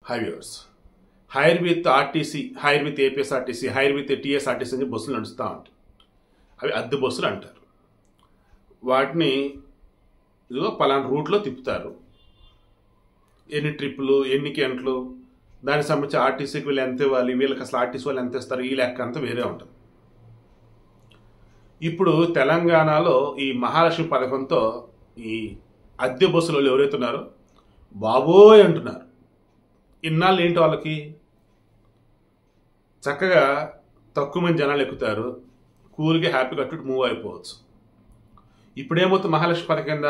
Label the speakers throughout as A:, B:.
A: High viewers. Hire with RTC, hire with APSRTC, hire with TSRTC అని బస్సులు నడుస్తూ ఉంటాయి. అవి అద్దె బస్సులు అంటారు. వాటిని ఇదిగో పలానా రూట్లో తిప్పుతారు. ఎన్ని ట్రిప్పులు, ఎన్ని గంటలు, దానికి సంబంధించి ఆర్టీసీకి వీళ్ళు ఎంత ఇవ్వాలి, వీళ్ళకి అసలు ఆర్టీసీ వాళ్ళు ఎంత ఇస్తారు, ఈ లెక్క అంతా వేరే ఉంటుంది. ఇప్పుడు తెలంగాణలో ఈ మహాలక్ష్మి పథకంతో ఈ అద్దె బస్సులు ఎవరైతే ఉన్నారో బాబోయ్ అంటున్నారు. ఇన్నాళ్ళు ఏంటి వాళ్ళకి చక్కగా తక్కువ మంది జనాలు ఎక్కుతారు, కూల్గా హ్యాపీగా అటు మూవ్ అయిపోవచ్చు. ఇప్పుడేమవుతుంది, మహాలక్ష్మి పథకం కింద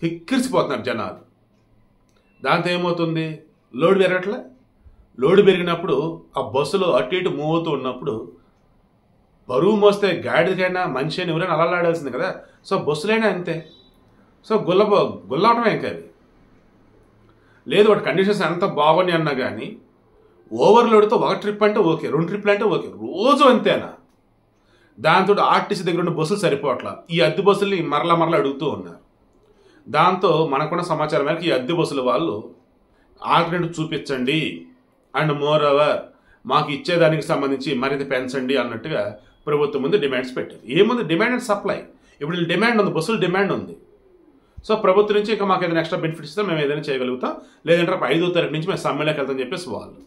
A: కిక్కిరిసిపోతున్నారు జనాలు. దాంతో ఏమవుతుంది, లోడ్ పెరగట్లే. లోడ్ పెరిగినప్పుడు ఆ బస్సులో అటు ఇటు మూవ్ అవుతూ ఉన్నప్పుడు బరువు మోస్తే గాడిదకైనా మనిషి అయినా ఎవరైనా అలలాడాల్సింది కదా. సో బస్సులైనా అంతే. సో గుల్లవటమే ఇంకా అది లేదు. వాటి కండిషన్స్ ఎంత బాగున్నాయి అన్నా కానీ ఓవర్లోడ్తో ఒక ట్రిప్ అంటే ఓకే, 2 ట్రిప్లు అంటే ఓకే, రోజు అంతేనా. దాంతో ఆర్టీసీ దగ్గర ఉన్న బస్సులు సరిపోవట్లా. ఈ అద్దె బస్సుల్ని మరలా అడుగుతూ ఉన్నారు. దాంతో మనకున్న సమాచారం మేరకు ఈ అద్దె బస్సుల వాళ్ళు ఆల్టర్నేటివ్ చూపించండి అండ్ మోర్ ఓవర్ మాకు ఇచ్చేదానికి సంబంధించి మరింత పెంచండి అన్నట్టుగా ప్రభుత్వం ముందు డిమాండ్స్ పెట్టారు. ఏముంది, డిమాండ్ అండ్ సప్లై. ఇప్పుడు డిమాండ్ ఉంది, బస్సులు డిమాండ్ ఉంది. సో ప్రభుత్వం నుంచి ఇంకా మాకు ఏదైనా ఎక్స్ట్రా బెనిఫిట్స్ ఇస్తే మేము ఏదైనా చేయగలుగుతాం, లేదంటే 5వ తారీఖు నుంచి మేము సమ్మెలోకి వెళ్తామని చెప్పేసి వాళ్ళు.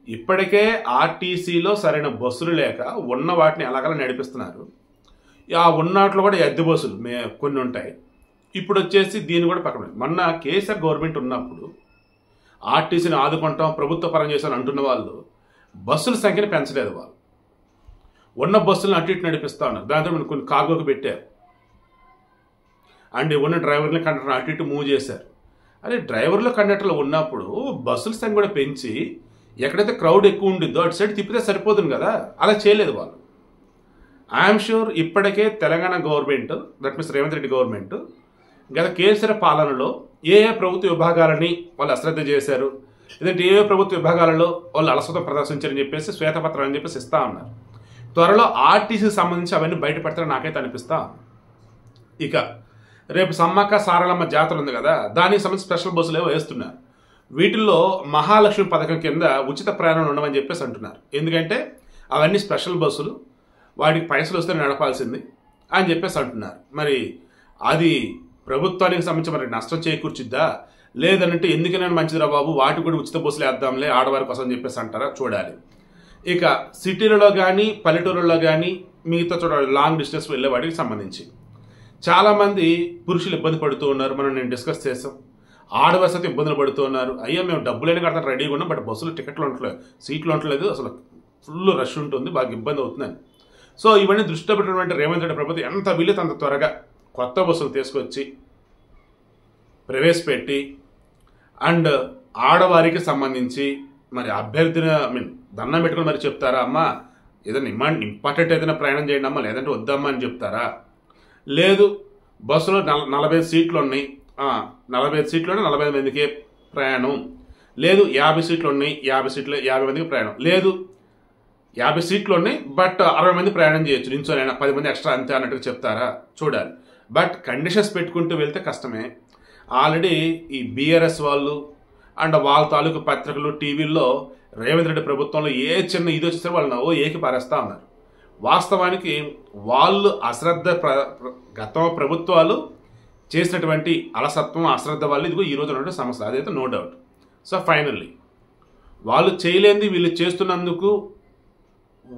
A: ఇప్పటికే ఆర్టీసీలో సరైన బస్సులు లేక ఉన్న వాటిని ఎలాగలా నడిపిస్తున్నారు. ఆ ఉన్నట్లో కూడా అద్దె బస్సులు కొన్ని ఉంటాయి. ఇప్పుడు వచ్చేసి దీన్ని కూడా పక్కన మొన్న కేసీఆర్ గవర్నమెంట్ ఉన్నప్పుడు ఆర్టీసీని ఆదుకుంటాం, ప్రభుత్వ పరం చేశాను అంటున్న వాళ్ళు బస్సుల సంఖ్యను పెంచలేదు. వాళ్ళు ఉన్న బస్సులను అటు ఇటు నడిపిస్తూ ఉన్నారు. దాంతో మనం కొన్ని కార్గోకి పెట్టారు అండ్ ఉన్న డ్రైవర్ని కండక్టర్ అటు ఇటు మూవ్ చేశారు. అదే డ్రైవర్లు కండక్టర్లు ఉన్నప్పుడు బస్సుల సంఖ్య కూడా పెంచి ఎక్కడైతే క్రౌడ్ ఎక్కువ ఉండిద్దో అటు సైడ్ తిప్పితే సరిపోతుంది కదా. అలా చేయలేదు వాళ్ళు. ఐఎమ్ షూర్ ఇప్పటికే Telangana government, that means Revanth Reddy government గత కేసీఆర్ పాలనలో ఏ ప్రభుత్వ విభాగాలని వాళ్ళు అశ్రద్ధ చేశారు, లేదంటే ఏ ప్రభుత్వ విభాగాలలో వాళ్ళు అలసత్వం ప్రదర్శించారని చెప్పేసి శ్వేతపత్రం అని చెప్పేసి ఇస్తా ఉన్నారు. త్వరలో ఆర్టీసీకి సంబంధించి అవన్నీ బయటపెడతారని నాకైతే అనిపిస్తా. ఇక రేపు సమ్మక్క సారలమ్మ జాతర ఉంది కదా, దానికి సంబంధించి స్పెషల్ బస్సులు ఏవో వేస్తున్నారు. వీటిల్లో మహాలక్ష్మి పథకం కింద ఉచిత ప్రయాణం ఉండమని చెప్పేసి అంటున్నారు. ఎందుకంటే అవన్నీ స్పెషల్ బస్సులు, వాటికి పైసలు వస్తే నడపాల్సింది అని చెప్పేసి అంటున్నారు. మరి అది ప్రభుత్వానికి సంబంధించి మరి నష్టం చేకూర్చిద్దా, లేదనంటే ఎందుకైనా మంచిదిరా బాబు వాటికి కూడా ఉచిత బస్సులు వేద్దాంలే ఆడవారి కోసం చెప్పేసి అంటారా, చూడాలి. ఇక సిటీలలో కానీ పల్లెటూరులో కానీ మిగతా చూడాలి లాంగ్ డిస్టెన్స్ వెళ్ళే వాటికి సంబంధించి చాలామంది పురుషులు ఇబ్బంది పడుతూ ఉన్నారు. నేను డిస్కస్ చేసాం. ఆడవారి అయితే ఇబ్బందులు పడుతూ ఉన్నారు. అయ్యా మేము డబ్బులైనా కడతాం రెడీగా ఉన్నాం, బట్ బస్సులు టికెట్లు ఉండట్లేదు, సీట్లు ఉండట్లేదు, అసలు ఫుల్ రష్ ఉంటుంది, బాగా ఇబ్బంది అవుతుందని. సో ఇవన్నీ దృష్టిలో పెట్టినటువంటి రేవంత్ రెడ్డి ప్రభుత్వం ఎంత వీలైతే అంత త్వరగా కొత్త బస్సులు తీసుకొచ్చి ప్రవేశపెట్టి అండ్ ఆడవారికి సంబంధించి మరి అభ్యర్థిని దండం పెట్టుకుని మరి చెప్తారా అమ్మా ఏదైనా ఇంపార్టెంట్ ఏదైనా ప్రయాణం చేయండి అమ్మా, లేదంటే వద్దమ్మా అని చెప్తారా? లేదు బస్సులో 45 సీట్లు ఉన్నాయి, 45 సీట్లోనే 45 మందికి ప్రయాణం, లేదు 50 సీట్లు ఉన్నాయి 50 మందికి ప్రయాణం, లేదు 50 సీట్లు ఉన్నాయి బట్ 60 మంది ప్రయాణం చేయొచ్చు నించోనైనా 10 మంది ఎక్స్ట్రా అంతే అన్నట్టుగా చెప్తారా? చూడాలి. బట్ కండిషన్స్ పెట్టుకుంటూ వెళ్తే కష్టమే. ఆల్రెడీ ఈ బీఆర్ఎస్ వాళ్ళు అండ్ వాళ్ళ తాలూకు పత్రికలు టీవీల్లో రేవంత్ రెడ్డి ప్రభుత్వంలో ఏ చిన్న ఇది వచ్చేసరికి వాళ్ళు ఏకి పారేస్తా ఉన్నారు. వాస్తవానికి వాళ్ళు అశ్రద్ధ గత ప్రభుత్వాలు చేసినటువంటి అలసత్వం అశ్రద్ధ వల్ల ఇదిగో ఈరోజు ఉన్నటువంటి సమస్య, అదైతే నో డౌట్. సో ఫైనల్లీ వాళ్ళు చేయలేనిది వీళ్ళు చేస్తున్నందుకు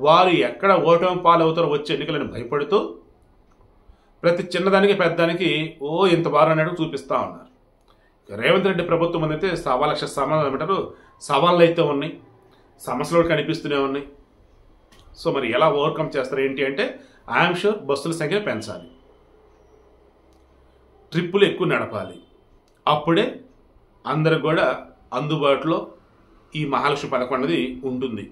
A: వారు ఎక్కడ ఓటమి పాలవుతారో వచ్చే ఎన్నికలను భయపడుతూ ప్రతి చిన్నదానికి పెద్దదానికి ఇంత బాగా అన్నట్టు చూపిస్తూ ఉన్నారు. రేవంత్ రెడ్డి ప్రభుత్వం అయితే 1,00,000 సవాళ్ళు అయితే ఉన్నాయి, సమస్యలు కనిపిస్తూనే ఉన్నాయి. సో మరి ఎలా ఓవర్కమ్ చేస్తారు ఏంటి అంటే ఐఎమ్ షూర్ బస్సుల సంఖ్య పెంచాలి, ట్రిప్పులు ఎక్కువ నడపాలి. అప్పుడే అందరికి కూడా అందుబాటులో ఈ మహాలక్ష్మి పథకం అనేది ఉంటుంది.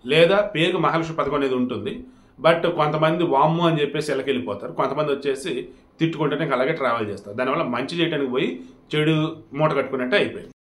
A: లేదా పేరుకు మహాలక్ష్మి పథకం అనేది ఉంటుంది, బట్ కొంతమంది వామ్ము అని చెప్పేసి వెళ్ళిపోతారు, కొంతమంది వచ్చేసి తిట్టుకుంటేనే అలాగే ట్రావెల్ చేస్తారు. దానివల్ల మంచి చేయడానికి పోయి చెడు మూట కట్టుకున్నట్టే అయిపోయింది.